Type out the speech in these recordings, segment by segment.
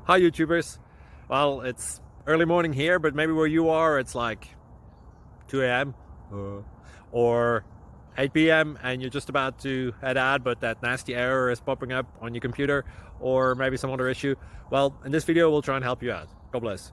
Hi YouTubers. Well, it's early morning here, but maybe where you are it's like 2 a.m. or 8 p.m. and you're just about to head out, but that nasty error is popping up on your computer, or maybe some other issue. Well, in this video we'll try and help you out. God bless.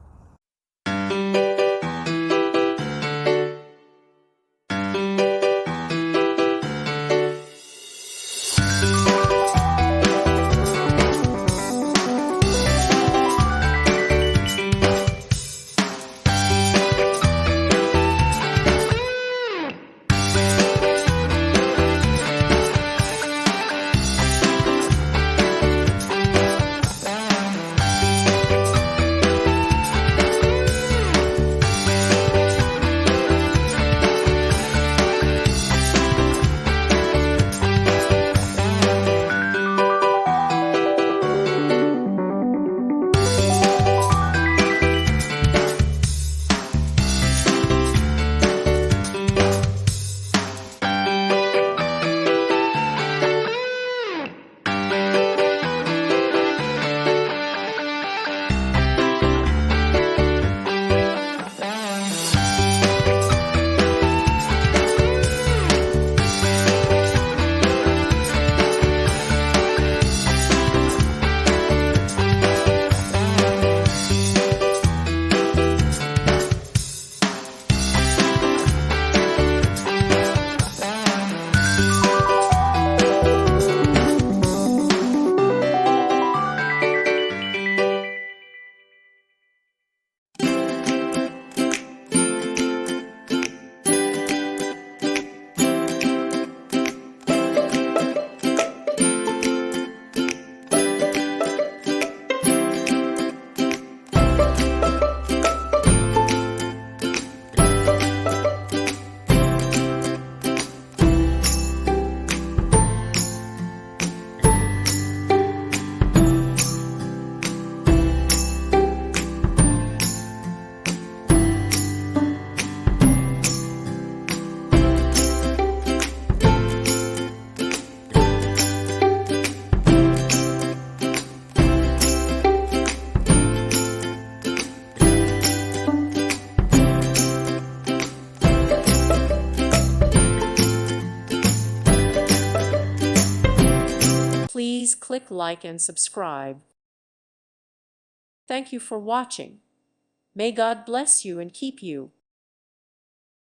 Please click like and subscribe. Thank you for watching. May God bless you and keep you.